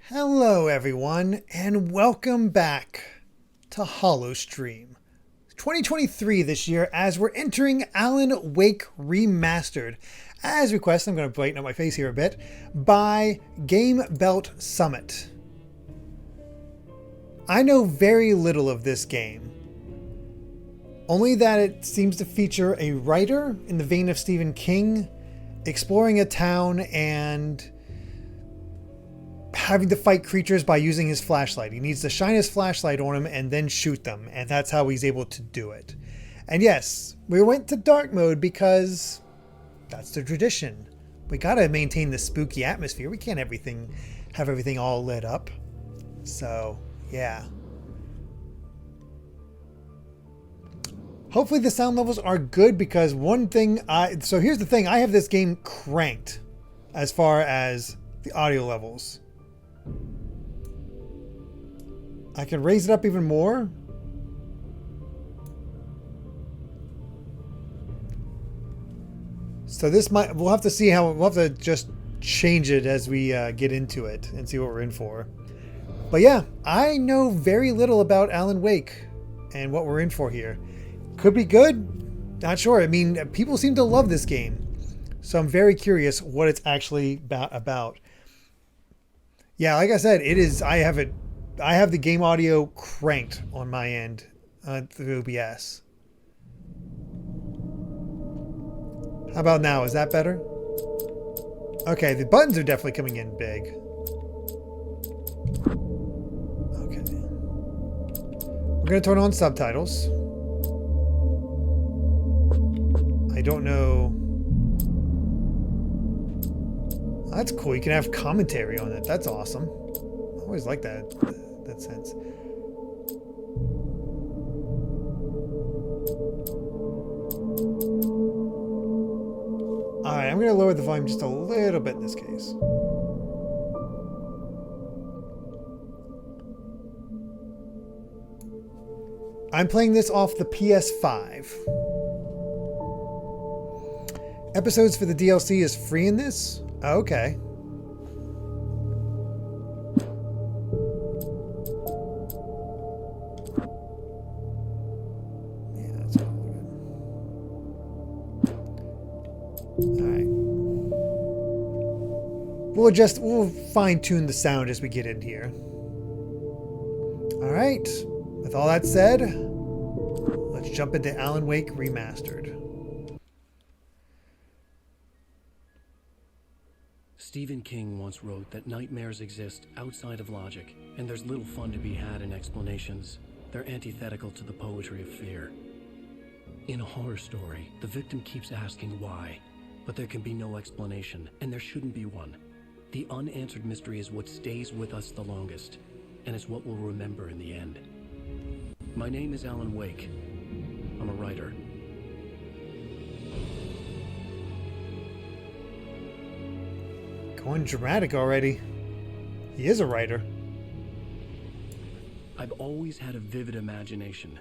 Hello everyone, and welcome back to Hallowstream. 2023 this year as we're entering Alan Wake Remastered. As requested, I'm going to brighten up my face here a bit, by Game Belt Summit. I know very little of this game. Only that it seems to feature a writer in the vein of Stephen King, exploring a town and having to fight creatures by using his flashlight. He needs to shine his flashlight on him and then shoot them, and that's how he's able to do it. And yes, we went to dark mode because that's the tradition. We gotta maintain the spooky atmosphere. We can't have everything all lit up. So, yeah. Hopefully the sound levels are good, because so here's the thing, I have this game cranked as far as the audio levels. I can raise it up even more. So we'll have to see we'll have to just change it as we get into it and see what we're in for. But yeah, I know very little about Alan Wake and what we're in for here. Could be good, not sure. I mean, people seem to love this game, so I'm very curious what it's actually about. Yeah, like I said, it is. I have the game audio cranked on my end through OBS. How about now? Is that better? Okay, the buttons are definitely coming in big. Okay. We're going to turn on subtitles. I don't know. That's cool. You can have commentary on it. That's awesome. I always like that sense. Alright, I'm going to lower the volume just a little bit in this case. I'm playing this off the PS5. Episodes for the DLC is free in this? Okay. Yeah, that's all good. Alright. We'll fine-tune the sound as we get in here. Alright. With all that said, let's jump into Alan Wake Remastered. Stephen King once wrote that nightmares exist outside of logic, and there's little fun to be had in explanations. They're antithetical to the poetry of fear. In a horror story, the victim keeps asking why, but there can be no explanation, and there shouldn't be one. The unanswered mystery is what stays with us the longest, and it's what we'll remember in the end. My name is Alan Wake. I'm a writer. Going dramatic already. He is a writer. I've always had a vivid imagination,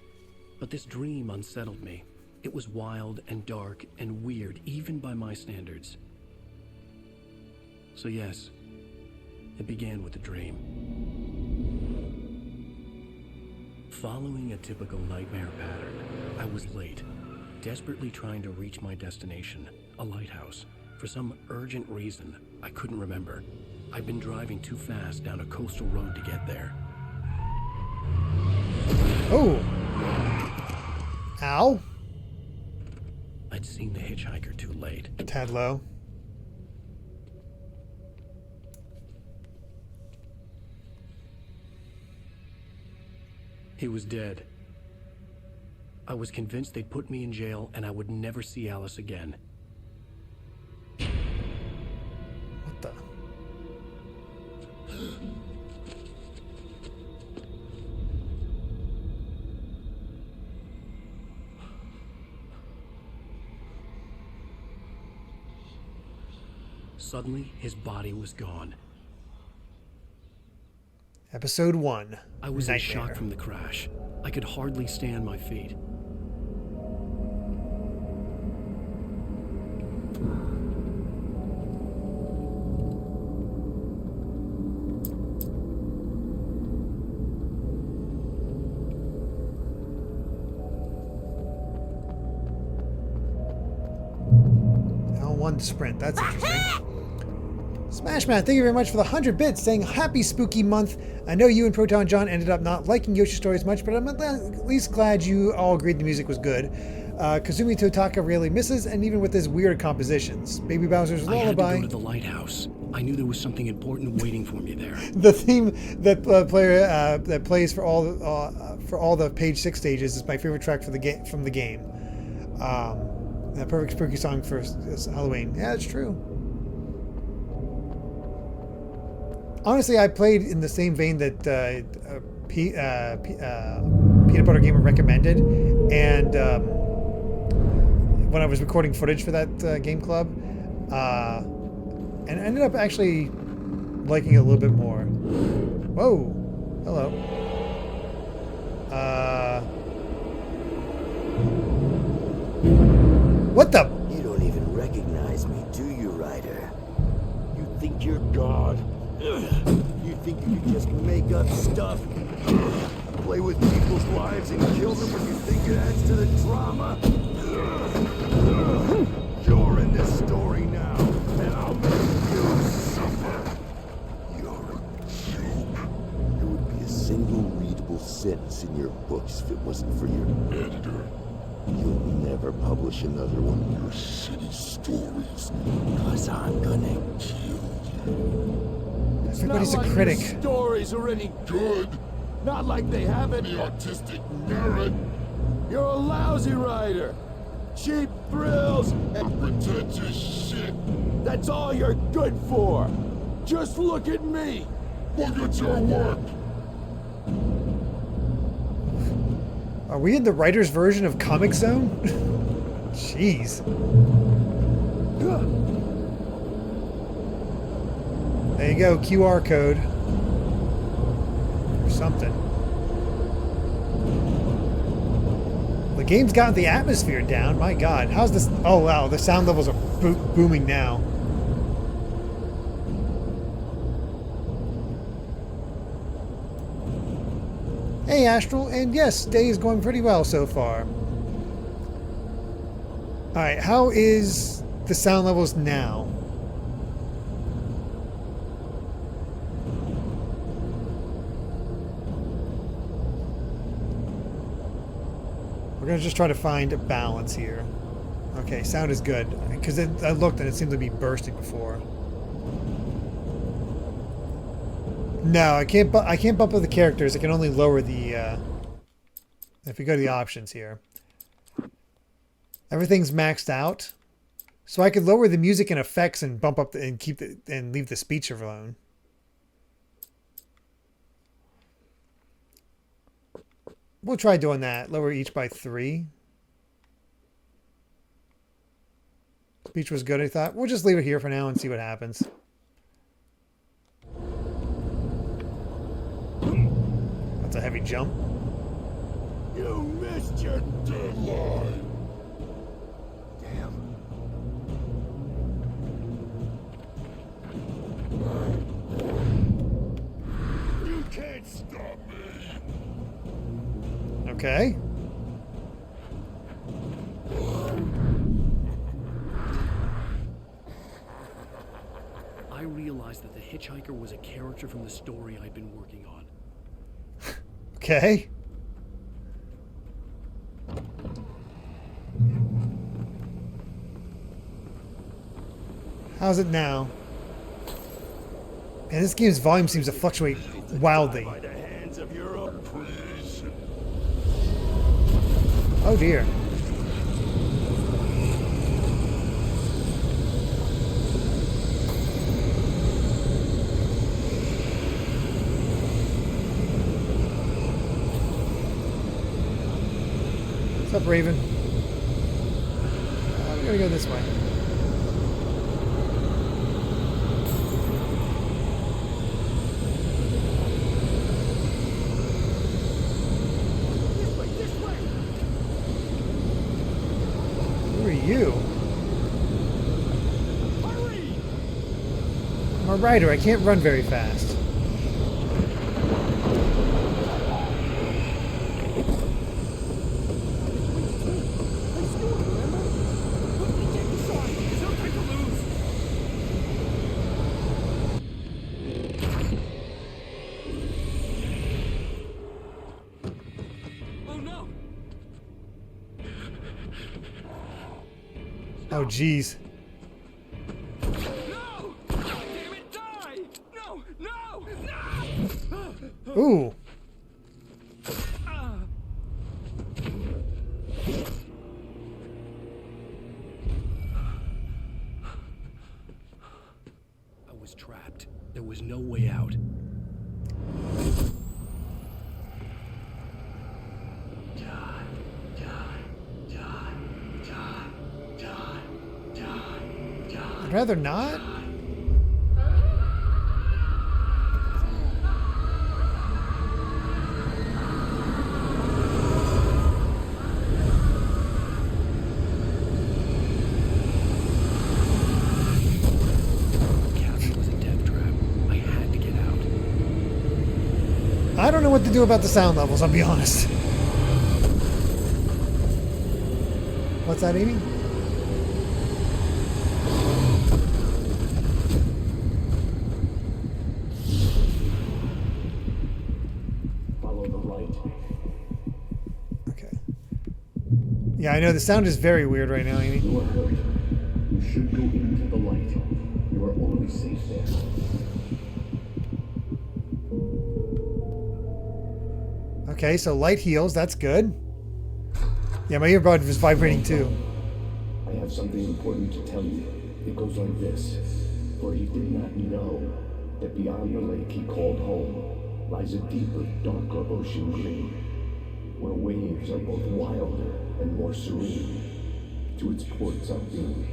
but this dream unsettled me. It was wild and dark and weird, even by my standards. So yes, it began with a dream. Following a typical nightmare pattern, I was late, desperately trying to reach my destination, a lighthouse. For some urgent reason, I couldn't remember. I'd been driving too fast down a coastal road to get there. Oh! Ow! I'd seen the hitchhiker too late. Tad low. He was dead. I was convinced they'd put me in jail and I would never see Alice again. What the? Suddenly, his body was gone. Episode 1. I was in Nightmare. shock from the crash. I could hardly stay on my feet. L1 to sprint. That's interesting. Smashman, thank you very much for the 100 bits, saying happy spooky month. I know you and Proton John ended up not liking Yoshi stories much, but I'm at least glad you all agreed the music was good. Kazumi Totaka really misses, and even with his weird compositions. Baby Bowser's Lullaby. I had to go to the lighthouse. I knew there was something important waiting for me there. The theme that that plays for all the page 6 stages is my favorite track for the game from the game. That perfect spooky song for Halloween. Yeah, it's true. Honestly, I played in the same vein that Peanut Butter Gamer recommended, and when I was recording footage for that game club, and I ended up actually liking it a little bit more. Whoa, hello. What the? You don't even recognize me, do you, Ryder? You think you're God? You think you can just make up stuff? Play with people's lives and kill them when you think it adds to the drama? You're in this story now, and I'll make you suffer. You're a joke. There would be a single readable sentence in your books if it wasn't for your editor. You'll never publish another one of your shitty stories, because I'm gonna kill you. Everybody's a like critic. Your stories are any good. Not like they have any artistic merit. You're a lousy writer. Cheap thrills and pretentious shit. That's all you're good for. Just look at me. Look at your work. Are we in the writer's version of Comic Zone? Jeez. There you go, QR code. Or something. The game's gotten the atmosphere down. My god. How's this? Oh wow, the sound levels are booming now. Hey Astral, and yes, day is going pretty well so far. Alright, how is the sound levels now? We're going to just try to find a balance here. Okay, sound is good. Because I looked and it seemed to be bursting before. No, I can't bump up the characters. I can only lower the... if we go to the options here. Everything's maxed out. So I could lower the music and effects and bump up and keep and leave the speech alone. We'll try doing that. Lower each by 3. Speech was good, I thought. We'll just leave it here for now and see what happens. That's a heavy jump. You missed your deadline. Damn. You can't stop me. Okay. I realized that the hitchhiker was a character from the story I'd been working on. Okay. How's it now? And this game's volume seems to fluctuate wildly. By the hands of your oppression. Oh dear. What's up, Raven? We're gonna go this way. Who are you? Hurry! I'm a rider. I can't run very fast. Oh, jeez. No! Damn it, die! No! No! No! Ooh. I was trapped. There was no way out. I'd rather not. Cabin was a death trap. I had to get out. I don't know what to do about the sound levels, I'll be honest. What's that, Amy? Follow the light. Okay. Yeah, I know the sound is very weird right now, Amy. You are hurt. You should go into the light. You are only safe there. Okay, so light heals, that's good. Yeah, my earbud was vibrating too. I have something important to tell you. It goes like this. For he did not know that beyond the lake he called home lies a deeper, darker ocean green, where waves are both wilder and more serene. To its ports I've been.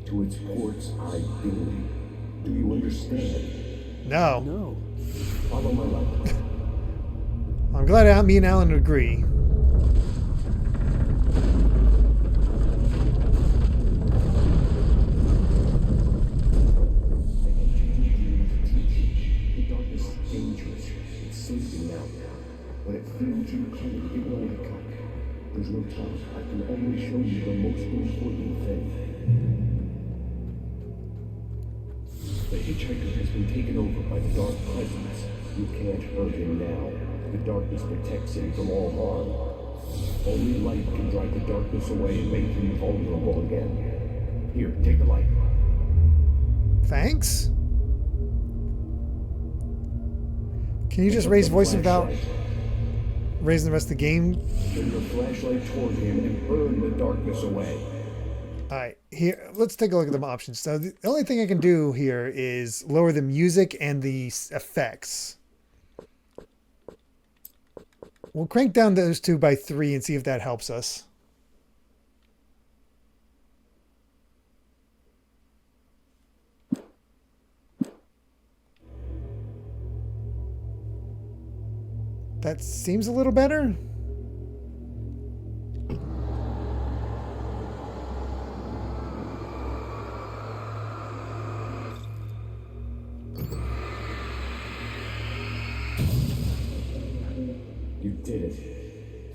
To its ports I've been. Do you understand? No. No. Follow my light. I'm glad me and Alan agree. The darkness is dangerous. It's sleeping now. When it feels you coming, it will wake up. There's no time. I can only show you the most important thing. The hitchhiker has been taken over by the dark presence. You can't hurt him now. The darkness protects him from all harm. Only light can drive the darkness away and make him vulnerable again. Here, take the light. Thanks. Can you just raise voice without raising the rest of the game? Turn your flashlight toward him and burn the darkness away. Alright, here, let's take a look at the options. So the only thing I can do here is lower the music and the effects. We'll crank down those two by 3 and see if that helps us. That seems a little better. You did it.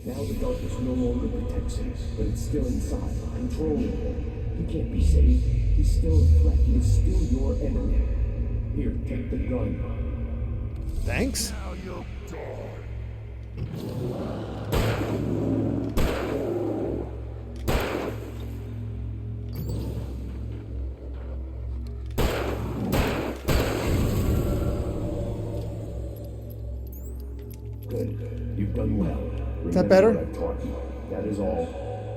Now the darkness no longer protects him, but it's still inside, controlling him. He can't be saved. He's still a threat. He is still your enemy. Here, take the gun. Thanks. Now you'll die. Good. You've done well. Is that better? Remember what I've taught you. That is all.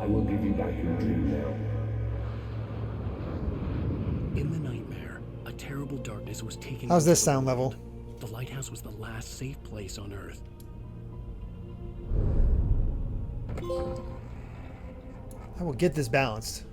I will give you back your dream now. In the nightmare, a terrible darkness was taking. How's this over the sound level? world. The lighthouse was the last safe place on Earth. I will get this balanced.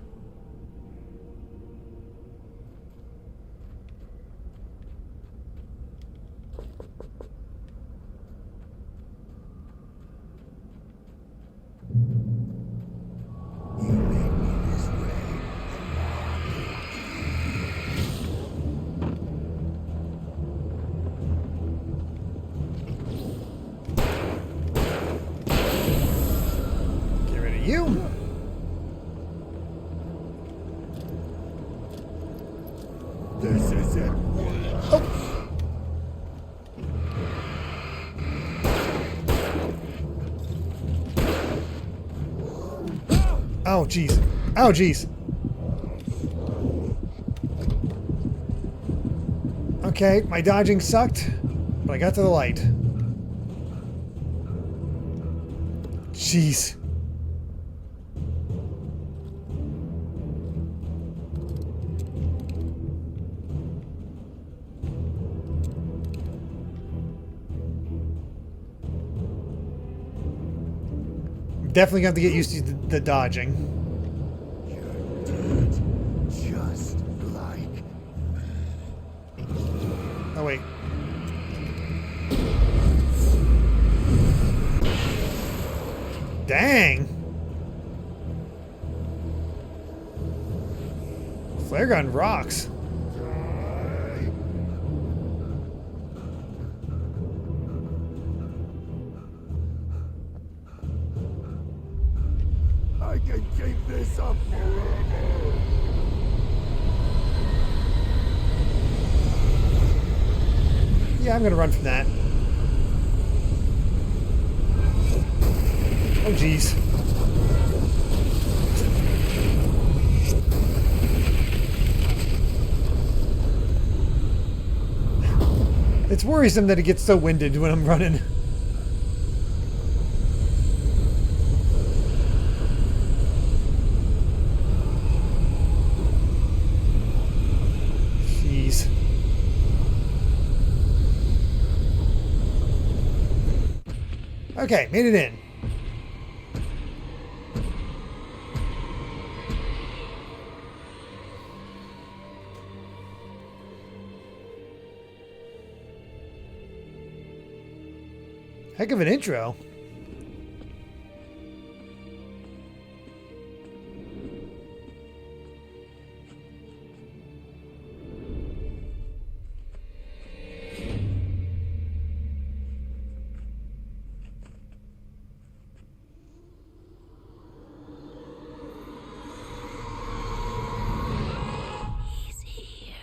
Get rid of you. This is it. Oh, jeez. Oh, jeez. Okay, my dodging sucked, but I got to the light. Jeez. Definitely have to get used to the dodging. You're dead, just like... Oh, wait. Dang! Flare gun rocks. I can keep this up forever! Yeah, I'm gonna run from that. Oh, jeez. It's worrisome that it gets so winded when I'm running. Jeez. Okay, made it in. Heck of an intro. He's here.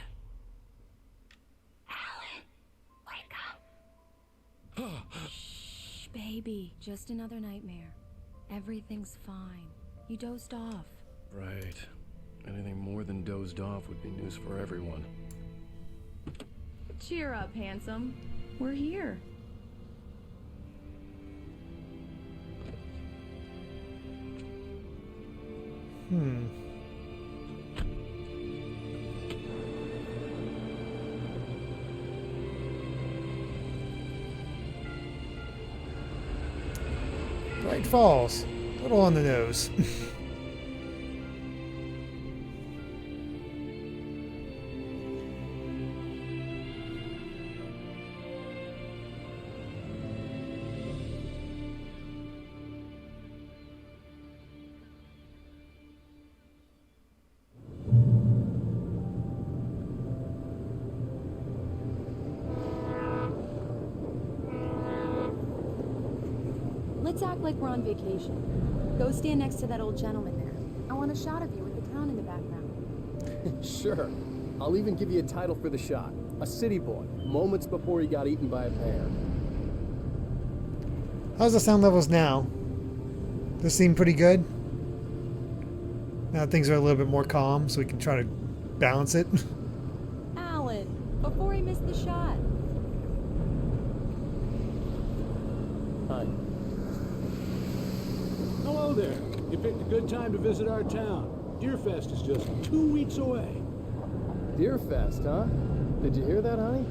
Alan, wake up. Shh, baby. Just another nightmare. Everything's fine. You dozed off. Right. Anything more than dozed off would be news for everyone. Cheer up, handsome. We're here. Bright Falls. A little on the nose. Let's act like we're on vacation. Go stand next to that old gentleman there. I want a shot of you with the town in the background. Sure. I'll even give you a title for the shot. A city boy, moments before he got eaten by a bear. How's the sound levels now? Does seem pretty good? Now things are a little bit more calm, so we can try to balance it. Alan, before he missed the shot. Hi. Hello there. You picked a good time to visit our town. Deerfest is just 2 weeks away. Deerfest, huh? Did you hear that, honey?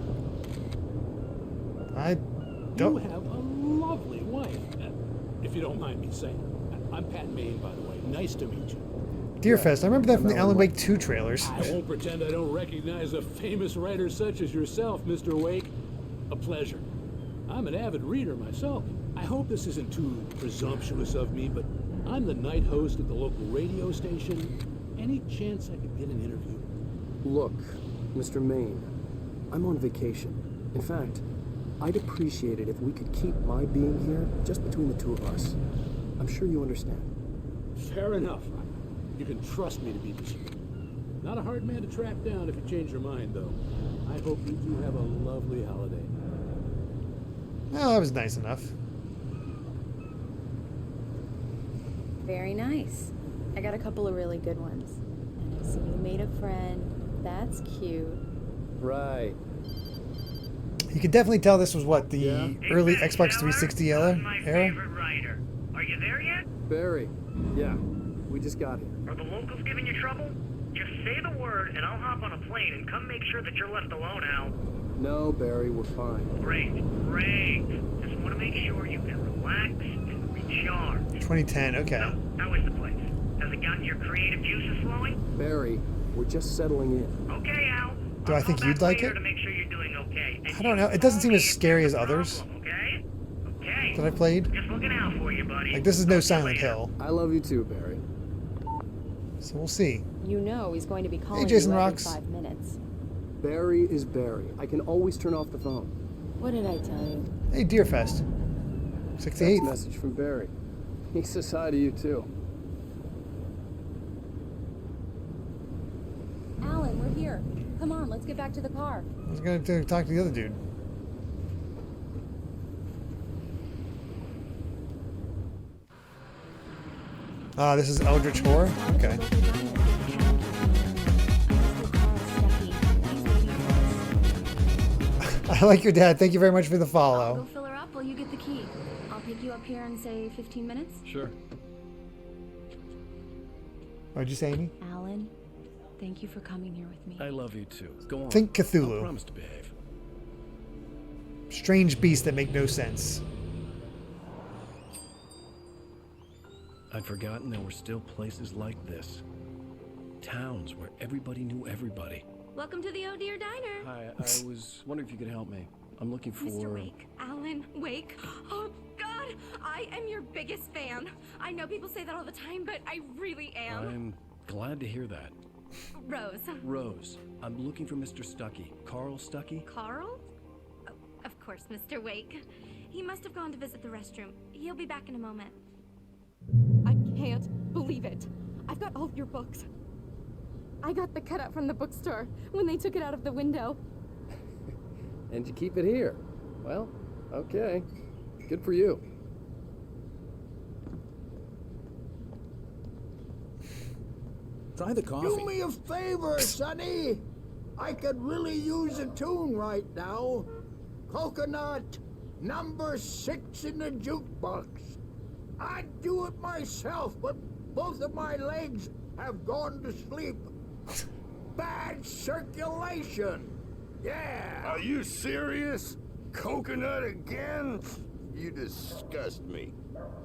I You don't... have a lovely wife. If you don't mind me saying. I'm Pat Maine, by the way. Nice to meet you. Deerfest. I remember that from the Alan Wake 2 trailers. I won't pretend I don't recognize a famous writer such as yourself, Mr. Wake. A pleasure. I'm an avid reader myself. I hope this isn't too presumptuous of me, but I'm the night host at the local radio station. Any chance I could get an interview? Look, Mr. Maine, I'm on vacation. In fact, I'd appreciate it if we could keep my being here just between the two of us. I'm sure you understand. Fair enough. You can trust me to be discreet. Not a hard man to track down if you change your mind, though. I hope you two have a lovely holiday. Oh, that was nice enough. Very nice. I got a couple of really good ones. And I see you made a friend. That's cute. Right. You can definitely tell this was what, the early Xbox 360 era? My favorite writer. Are you there yet? Barry. Yeah, we just got here. Are the locals giving you trouble? Just say the word and I'll hop on a plane and come make sure that you're left alone, Al. No, Barry, we're fine. Great, great. Just want to make sure you can relax and recharge. 2010, okay. So, how is the place? Has it gotten your creative juices flowing? Barry, we're just settling in. Okay, Al. Do I think you'd like it? To make sure you're doing okay. And I don't know. It doesn't seem as scary as others Okay? Okay. that I played. Just looking out for you, buddy. Like, this is no Silent Hill. I love you too, Barry. So we'll see. You know he's going to be calling Jason you every Rocks. 5 minutes. Barry is Barry. I can always turn off the phone. What did I tell you? Hey, Deerfest. Text 68th. message from Barry. He says hi to you too. Alan, we're here. Come on, let's get back to the car. I was going to talk to the other dude. Ah, this is Eldritch Horror? Okay. I like your dad. Thank you very much for the I'll go follow. fill her up while you get the key. I'll pick you up here in, say, 15 minutes. Sure. What'd you say, Amy? Alan, thank you for coming here with me. I love you too. Go on. Think Cthulhu. I'll promise to behave. Strange beasts that make no sense. I'd forgotten there were still places like this. Towns where everybody knew everybody. Welcome to the Oh Dear Diner. Hi, I was wondering if you could help me. I'm looking for... Mr. Wake. Alan Wake. Oh, God. I am your biggest fan. I know people say that all the time, but I really am. I'm glad to hear that. Rose. Rose, I'm looking for Mr. Stuckey. Carl Stuckey? Carl? Oh, of course, Mr. Wake. He must have gone to visit the restroom. He'll be back in a moment. I can't believe it. I've got all of your books. I got the cutout from the bookstore when they took it out of the window. And you keep it here. Well, okay. Good for you. Try the coffee. Do me a favor, Sonny. I could really use a tune right now. Coconut, number 6 in the jukebox. I'd do it myself, but both of my legs have gone to sleep. Bad circulation. Yeah. Are you serious? Coconut again? You disgust me.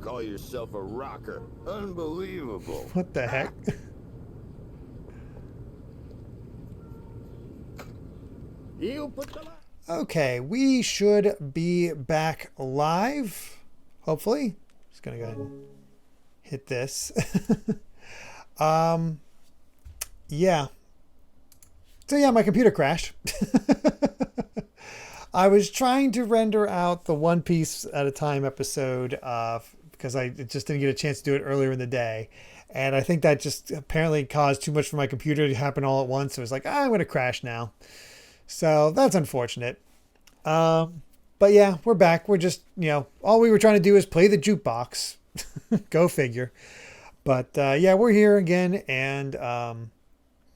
Call yourself a rocker. Unbelievable. What the heck? You put the... Okay, we should be back live. Hopefully. Just gonna go ahead and hit this. Yeah. So yeah, my computer crashed. I was trying to render out the One Piece at a Time episode because I just didn't get a chance to do it earlier in the day. And I think that just apparently caused too much for my computer to happen all at once. So it was like, I'm going to crash now. So that's unfortunate. But yeah, we're back. We're just, all we were trying to do is play the jukebox. Go figure. But yeah, we're here again. And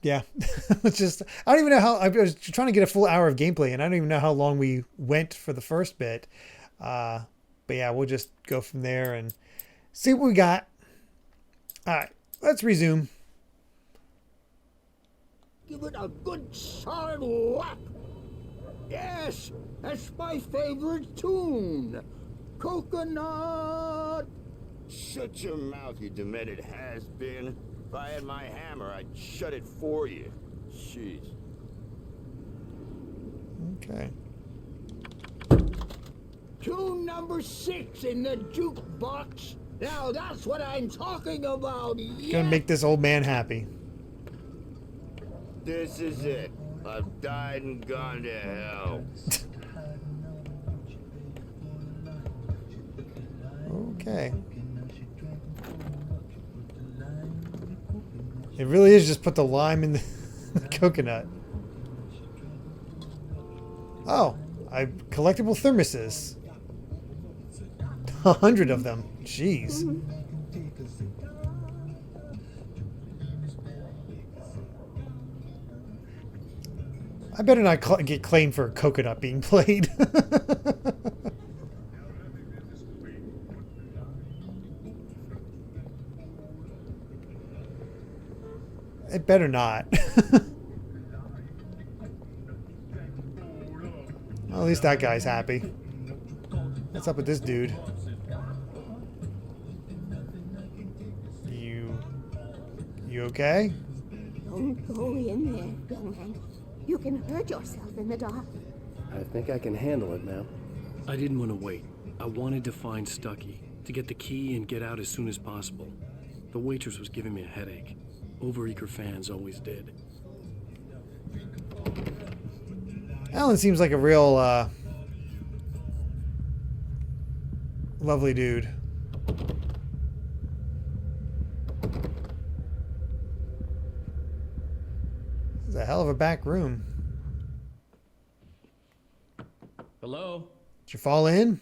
yeah, it's just, I don't even know how, I was trying to get a full hour of gameplay and I don't even know how long we went for the first bit. But yeah, we'll just go from there and see what we got. All right, let's resume. Give it a good solid whack. Yes, that's my favorite tune. Coconut. Shut your mouth, you demented has-been. If I had my hammer, I'd shut it for you. Jeez. Okay. Tune number 6 in the jukebox. Now that's what I'm talking about. Gonna make this old man happy. This is it. I've died and gone to hell. Okay. It really is just put the lime in the coconut. Oh, collectible thermoses. 100 of them. Jeez. I better not get claimed for coconut being played. It better not. Well, at least that guy's happy. What's up with this dude? You okay? Don't go in there, young man. You can hurt yourself in the dark. I think I can handle it, ma'am. I didn't want to wait. I wanted to find Stucky, to get the key and get out as soon as possible. The waitress was giving me a headache. Overeager fans always did. Alan seems like a real, lovely dude. This is a hell of a back room. Hello? Did you fall in?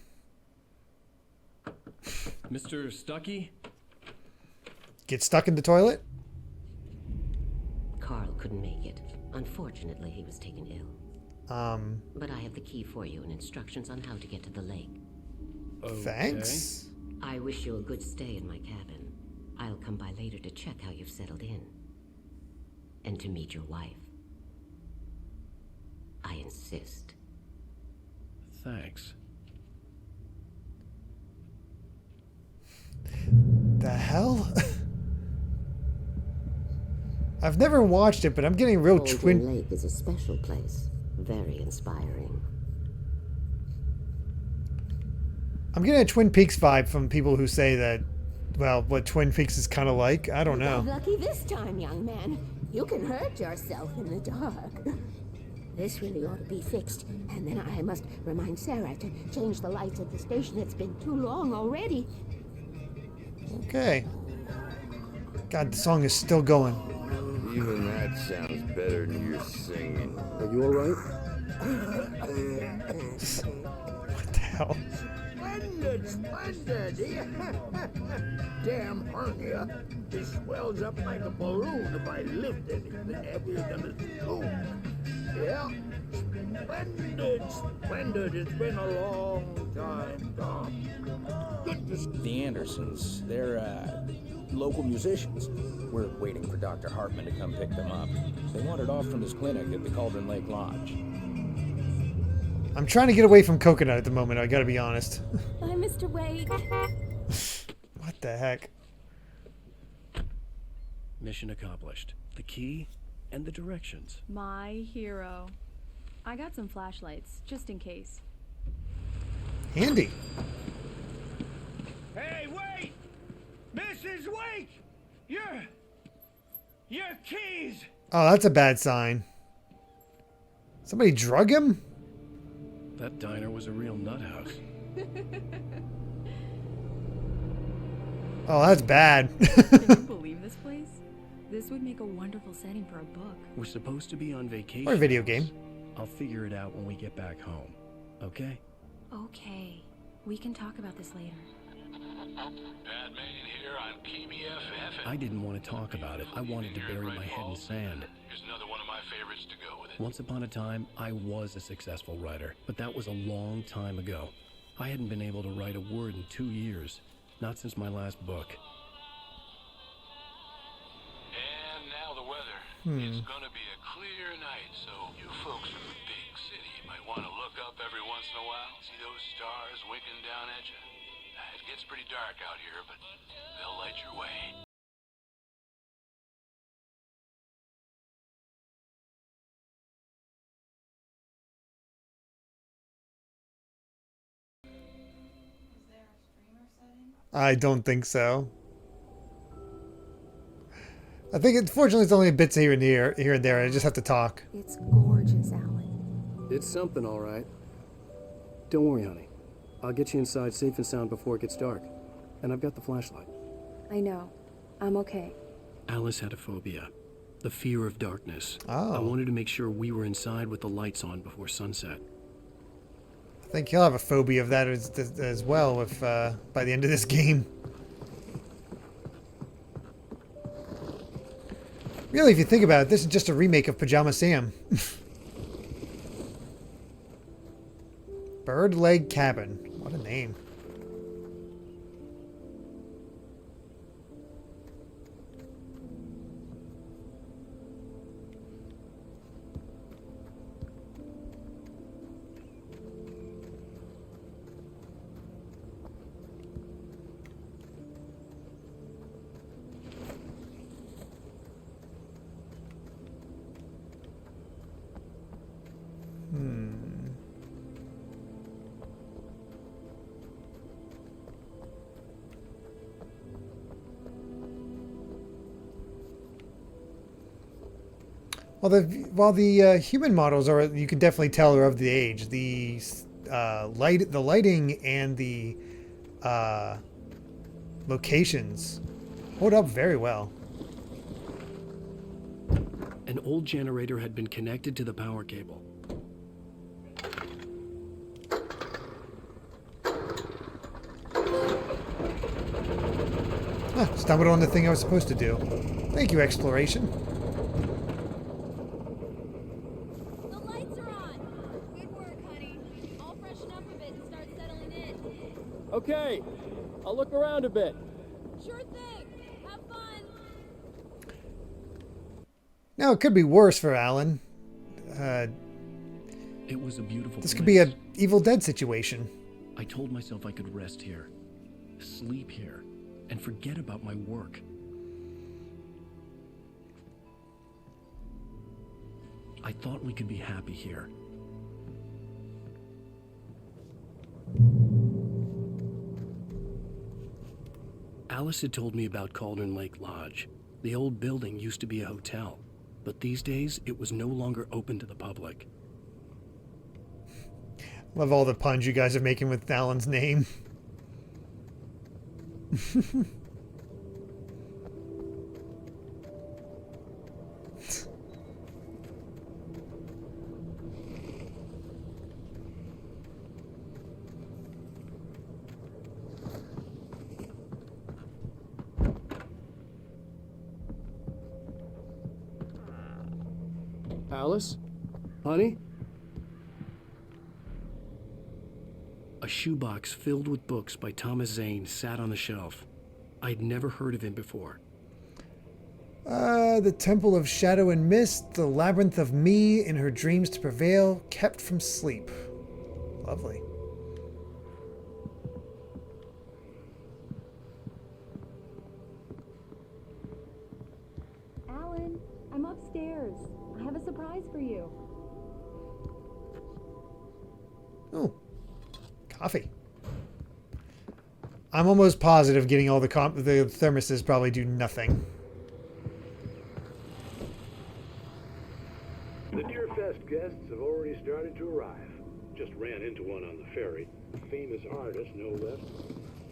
Mr. Stucky? Get stuck in the toilet? Carl couldn't make it. Unfortunately, he was taken ill. But I have the key for you and instructions on how to get to the lake. Okay. Thanks. I wish you a good stay in my cabin. I'll come by later to check how you've settled in. And to meet your wife. I insist. Thanks. The hell? I've never watched it, but I'm getting real Golden Lake is a special place. Very inspiring. I'm getting a Twin Peaks vibe from people who say that, well, what Twin Peaks is kind of like. I don't know. Lucky this time, young man. You can hurt yourself in the dark. This really ought to be fixed. And then I must remind Sarah to change the lights at the station. It's been too long already. Okay. God, the song is still going. Even that sounds better than your singing. Are you alright? What the hell? Splendid, splendid. Damn hernia. It swells up like a balloon if I lift anything heavier than a spoon. Yeah. Splendid, splendid. It's been a long time, Tom. Good to see. The Andersons, they're, local musicians. We're waiting for Dr. Hartman to come pick them up. They wandered off from his clinic at the Cauldron Lake Lodge. I'm trying to get away from coconut at the moment, I gotta be honest. Bye, Mr. Wake. What the heck? Mission accomplished. The key and the directions. My hero. I got some flashlights, just in case. Handy. Hey, wait! Mrs. Wake! Your keys! Oh, that's a bad sign. Somebody drug him? That diner was a real nut house. Oh, that's bad. Can you believe this place? This would make a wonderful setting for a book. We're supposed to be on vacation. Or a video game. I'll figure it out when we get back home. Okay? Okay. We can talk about this later. Bad Main here, I'm KBFF. I didn't want to talk about it. I wanted to bury my head in sand. Here's another one of my favorites to go with it. Once upon a time, I was a successful writer, but that was a long time ago. I hadn't been able to write a word in 2 years, not since my last book. And now the weather. It's gonna be a clear night, so you folks from the big city might want to look up every once in a while. See those stars winking down at you? It gets pretty dark out here, but they'll light your way. I don't think so. I think, unfortunately, it's only bits here and there. I just have to talk. It's gorgeous, Alan. It's something, all right. Don't worry, honey. I'll get you inside safe and sound before it gets dark. And I've got the flashlight. I know. I'm okay. Alice had a phobia. The fear of darkness. Oh. I wanted to make sure we were inside with the lights on before sunset. I think he'll have a phobia of that as well if by the end of this game. Really, if you think about it, this is just a remake of Pajama Sam. Bird Leg Cabin. What a name. While the human models are, you can definitely tell are of the age. The lighting and the locations hold up very well. An old generator had been connected to the power cable. Stumbled on the thing I was supposed to do. Thank you, exploration. The lights are on. Good work, honey. I'll freshen up a bit and start settling in. Okay, I'll look around a bit. Sure thing. Have fun. Now, it could be worse for Alan. It was a beautiful This place. could be an Evil Dead situation. I told myself I could rest here, sleep here, and forget about my work. I thought we could be happy here. Alice had told me about Cauldron Lake Lodge. The old building used to be a hotel, but these days it was no longer open to the public. Love all the puns you guys are making with Alan's name. Alice? Honey? A shoebox filled with books by Thomas Zane sat on the shelf. I'd never heard of him before. The Temple of Shadow and Mist, the Labyrinth of Me, in her dreams to prevail, kept from sleep. Lovely. Alan, I'm upstairs. I have a surprise for you. Oh, coffee. I'm almost positive getting all the thermoses probably do nothing. The Deerfest guests have already started to arrive. Just ran into one on the ferry. Famous artist, no less.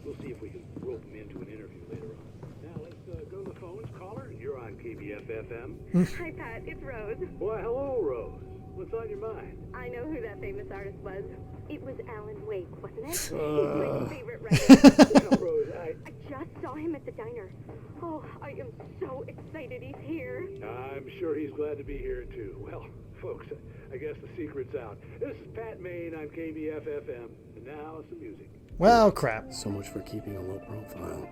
We'll see if we can rope him into an interview later on. Now let's go to the phones. Caller, you're on KBF-FM. Hi, Pat. It's Rose. Why, hello, Rose. What's on your mind? I know who that famous artist was. It was Alan Wake, wasn't it? He's Uh. my favorite writer. Now, Rose, I just saw him at the diner. Oh, I am so excited he's here. I'm sure he's glad to be here, too. Well, folks, I guess the secret's out. This is Pat Maine on KBF-FM. And now, some music. Well, crap. So much for keeping a low profile.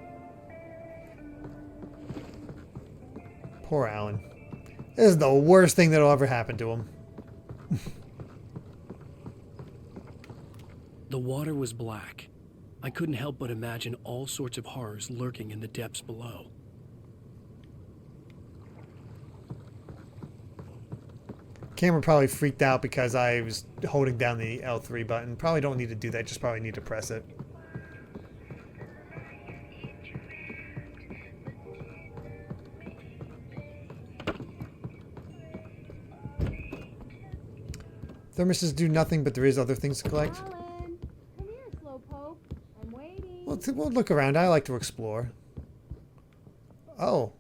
Poor Alan. This is the worst thing that'll ever happen to him. The water was black. I couldn't help but imagine all sorts of horrors lurking in the depths below. Camera probably freaked out because I was holding down the L3 button. Probably don't need to do that, just probably need to press it. Thermoses do nothing, but there is other things to collect. Alan, come here, Slowpoke. I'm waiting. We'll look around. I like to explore. Oh.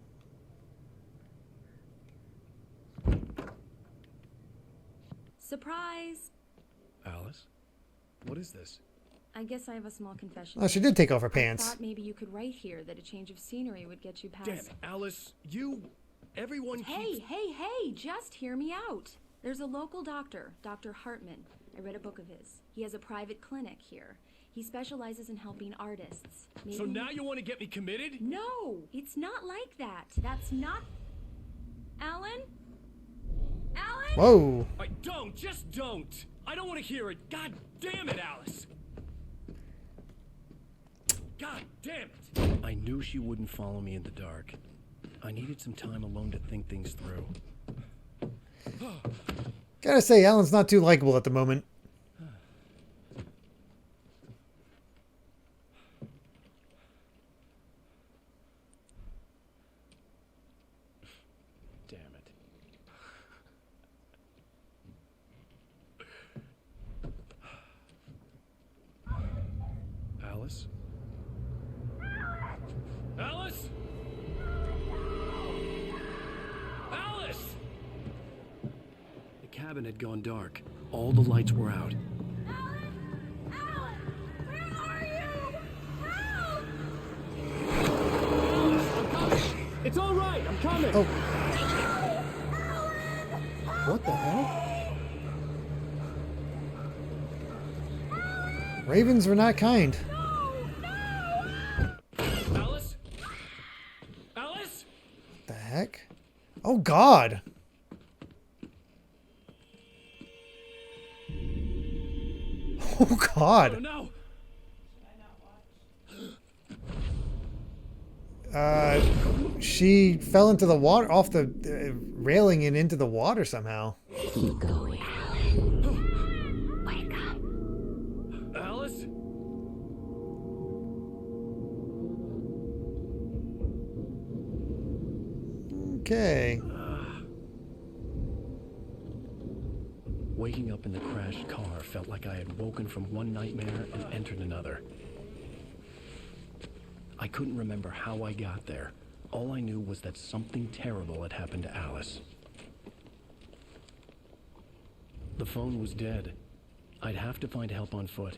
Surprise! Alice? What is this? I guess I have a small confession. Oh, she did take off her pants. I thought maybe you could write here that a change of scenery would get you past... Damn it, Alice, everyone Hey, just hear me out. There's a local doctor, Dr. Hartman. I read a book of his. He has a private clinic here. He specializes in helping artists. Maybe So now you want to get me committed? No, it's not like that. That's not... Alan? Alan? Whoa. Just don't. I don't want to hear it. God damn it, Alice. God damn it. I knew she wouldn't follow me in the dark. I needed some time alone to think things through. Gotta say, Alan's not too likable at the moment. Damn it. Alice? Alice? Alice! The cabin had gone dark. All the lights were out. It's all right. I'm coming. Oh. What the hell? Ravens were not kind. Alice? Alice? What the heck? Oh, God. Oh, God. Oh, no. She fell into the water, off the railing and into the water somehow. Keep going. Wake up. Alice? Okay. Waking up in the crashed car felt like I had woken from one nightmare and entered another. I couldn't remember how I got there. All I knew was that something terrible had happened to Alice. The phone was dead. I'd have to find help on foot.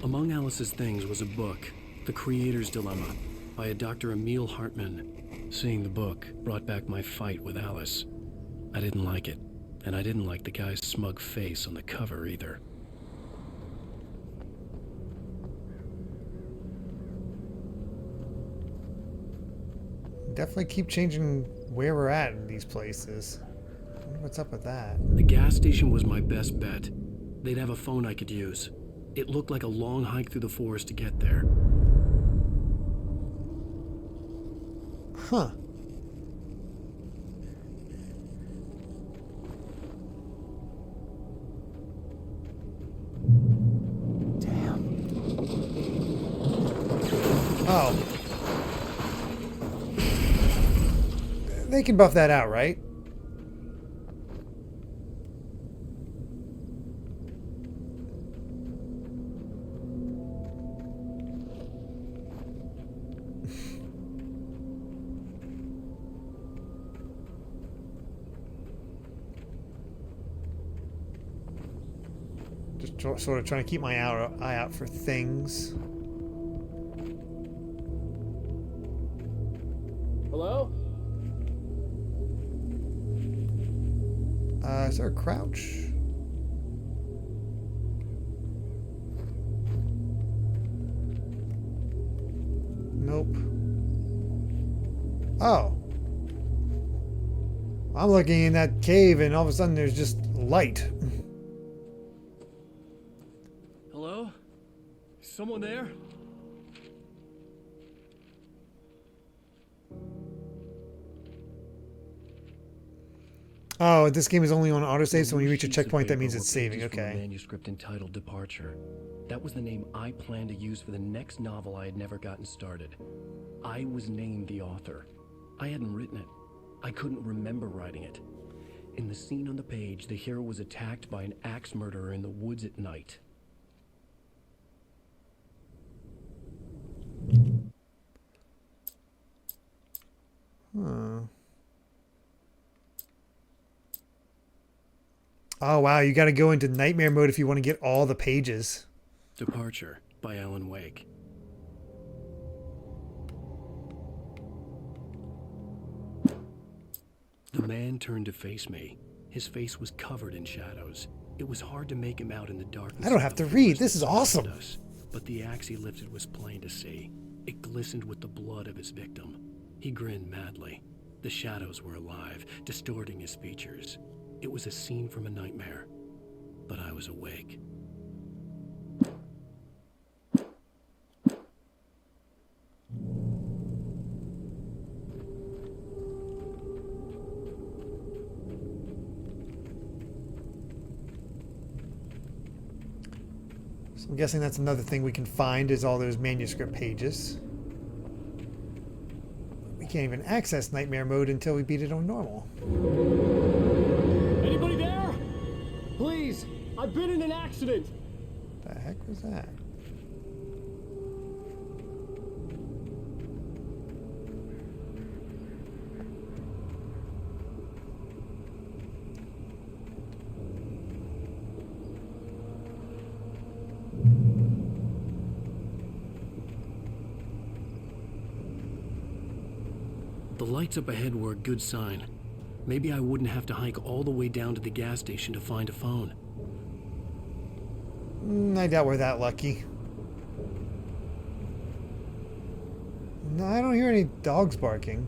Among Alice's things was a book, The Creator's Dilemma, by a Dr. Emil Hartman. Seeing the book brought back my fight with Alice. I didn't like it, and I didn't like the guy's smug face on the cover either. Definitely keep changing where we're at in these places. I wonder what's up with that? The gas station was my best bet. They'd have a phone I could use. It looked like a long hike through the forest to get there. Huh. Oh. They can buff that out, right? Just sort of trying to keep my eye out for things. Hello? Is there a crouch? Nope. Oh. I'm looking in that cave and all of a sudden there's just light. Hello? Someone there? Oh, this game is only on autosave, so when you reach a checkpoint, that means it's saving. Okay. Manuscript entitled Departure. That was the name I planned to use for the next novel I had never gotten started. I was named the author. I hadn't written it. I couldn't remember writing it. In the scene on the page, the hero was attacked by an axe murderer in the woods at night. Huh. Oh, wow. You got to go into nightmare mode if you want to get all the pages. Departure by Alan Wake. The man turned to face me. His face was covered in shadows. It was hard to make him out in the darkness. I don't have to read. This is awesome. But the axe he lifted was plain to see. It glistened with the blood of his victim. He grinned madly. The shadows were alive, distorting his features. It was a scene from a nightmare. But I was awake. So I'm guessing that's another thing we can find is all those manuscript pages. We can't even access Nightmare Mode until we beat it on normal. Anybody there? Please, I've been in an accident. The heck was that? The lights up ahead were a good sign. Maybe I wouldn't have to hike all the way down to the gas station to find a phone. I doubt we're that lucky. No, I don't hear any dogs barking.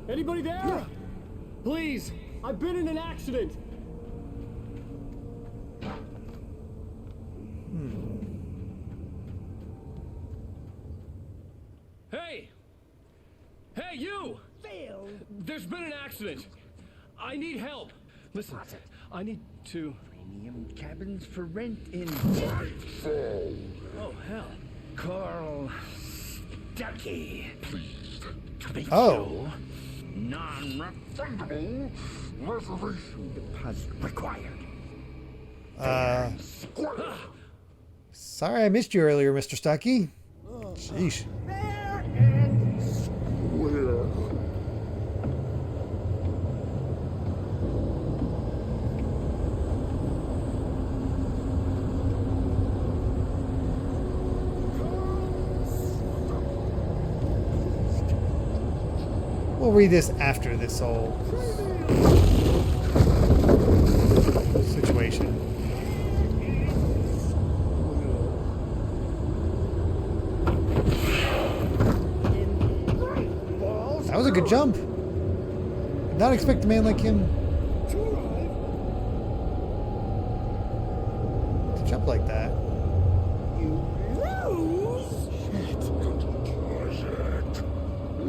Anybody there? Please, I've been in an accident. Hey! Hey, you! Phil! There's been an accident. I need help. Listen, I need to... Premium cabins for rent in... Oh, hell. Carl Stuckey. Please. To be Oh. Non-refundable reservation deposit required. Sorry I missed you earlier, Mr. Stuckey. Sheesh. Fair and square. We'll read this after this whole situation. That was a good jump. Did not expect a man like him to jump like that.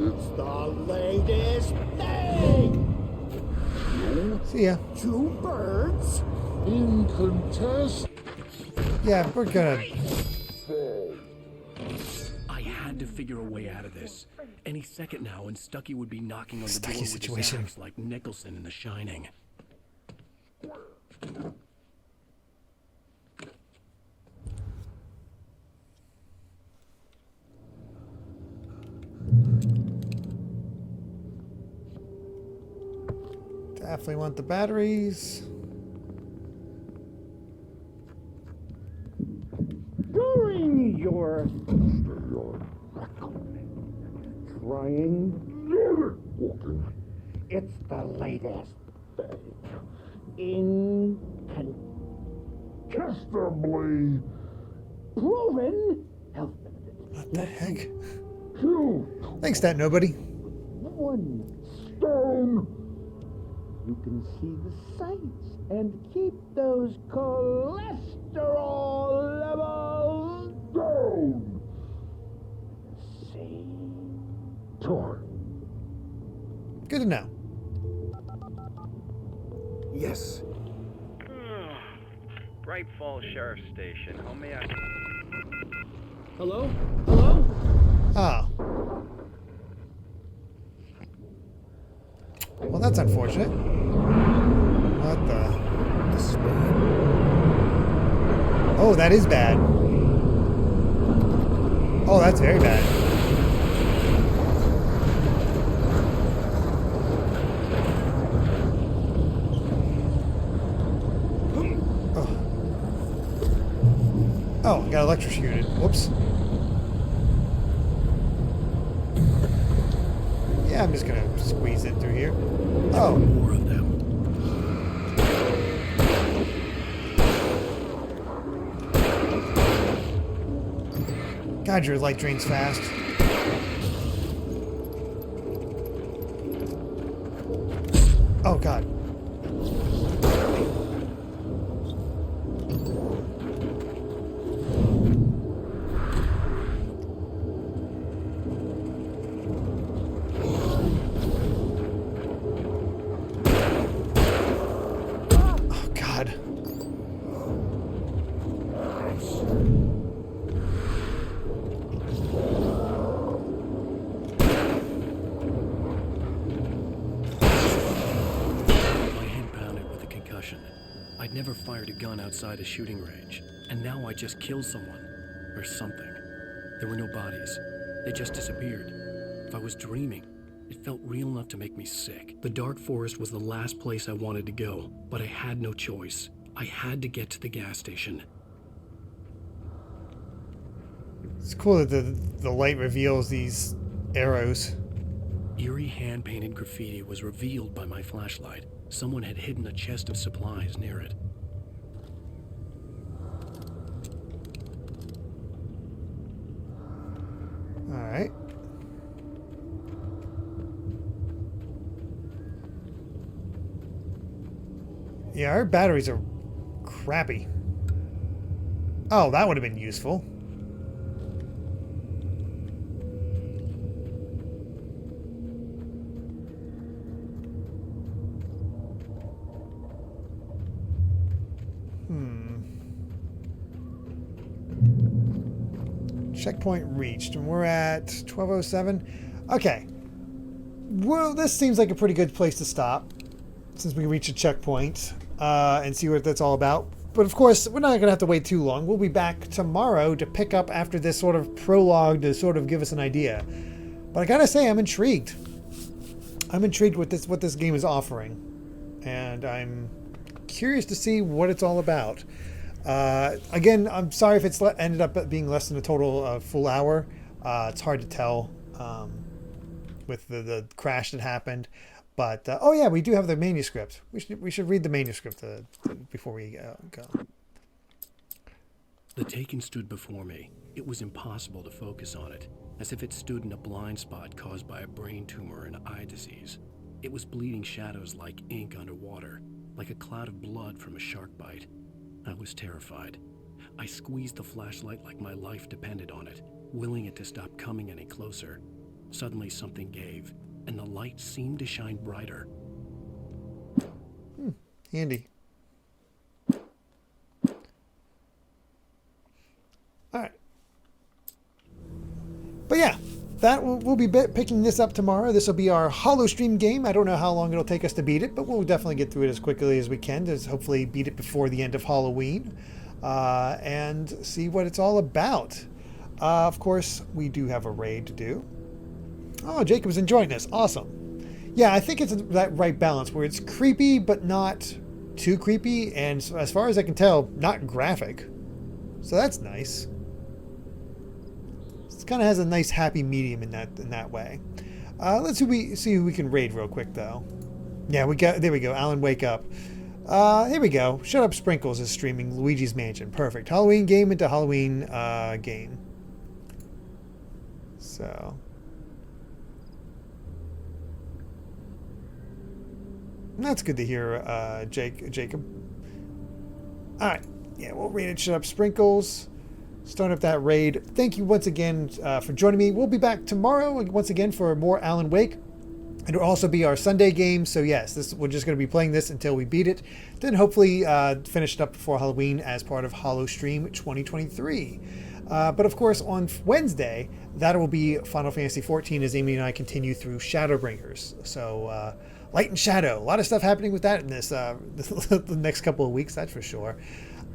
It's the latest thing! See ya. Two birds in contest. Yeah, we're gonna... I had to figure a way out of this. Any second now, and Stuckey would be knocking on the Stuckey door with situation. his axe like Nicholson in The Shining. Definitely want the batteries. During your trying walking, it's the latest thing. Incontestably proven health benefits. What the heck? Two. Thanks, that nobody. One stone. You can see the sights and keep those cholesterol levels down. At the same time. Good to know. Yes. Bright Falls Sheriff's Station. How may I... Hello? Hello? Oh. Well, that's unfortunate. Oh, that is bad. Oh, that's very bad. Oh, got electrocuted. Whoops. Yeah, I'm just gonna squeeze in through here. Oh. More of them. God, your light drains fast. Oh, God. Oh, God. I'd never fired a gun outside a shooting range, and now I just killed someone. Or something. There were no bodies. They just disappeared. If I was dreaming, it felt real enough to make me sick. The dark forest was the last place I wanted to go, but I had no choice. I had to get to the gas station. It's cool that the light reveals these arrows. Eerie hand-painted graffiti was revealed by my flashlight. Someone had hidden a chest of supplies near it. All right. Yeah, our batteries are crappy. Oh, that would have been useful. Checkpoint reached, and we're at 12:07. Okay. Well, this seems like a pretty good place to stop, since we reached a checkpoint, and see what that's all about. But of course, we're not going to have to wait too long. We'll be back tomorrow to pick up after this sort of prologue to sort of give us an idea. But I gotta say, I'm intrigued. I'm intrigued with what this game is offering, and I'm curious to see what it's all about. Again, I'm sorry if it's ended up being less than a total full hour. It's hard to tell with the crash that happened. But oh yeah, we do have the manuscript. We should read the manuscript before we go. The Taken stood before me. It was impossible to focus on it, as if it stood in a blind spot caused by a brain tumor and eye disease. It was bleeding shadows like ink underwater, like a cloud of blood from a shark bite. I was terrified. I squeezed the flashlight like my life depended on it, willing it to stop coming any closer. Suddenly something gave, and the light seemed to shine brighter. Handy. Alright. But yeah, we'll be picking this up tomorrow. This will be our Hallowstream game. I don't know how long it'll take us to beat it, but we'll definitely get through it as quickly as we can to hopefully beat it before the end of Halloween and see what it's all about. Of course, we do have a raid to do. Oh, Jacob's enjoying this. Awesome. Yeah, I think it's that right balance where it's creepy, but not too creepy, and as far as I can tell, not graphic. So that's nice. It kind of has a nice happy medium in that way. Let's see who we can raid real quick though. Yeah, there we go. Alan Wake Up. Here we go. Shut Up Sprinkles is streaming Luigi's Mansion. Perfect. Halloween game into Halloween game. So that's good to hear, Jacob. All right. Yeah, we'll raid it. Shut Up Sprinkles. Start up that raid. Thank you once again for joining me. We'll be back tomorrow once again for more Alan Wake. It'll also be our Sunday game. So yes, we're just going to be playing this until we beat it. Then hopefully finish it up before Halloween as part of Hallowstream 2023. But of course on Wednesday, that will be Final Fantasy XIV as Amy and I continue through Shadowbringers. So Light and Shadow. A lot of stuff happening with that in this the next couple of weeks, that's for sure.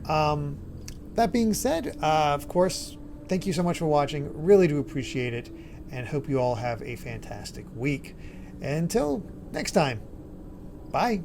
That being said, of course, thank you so much for watching. Really do appreciate it, and hope you all have a fantastic week. Until next time, bye.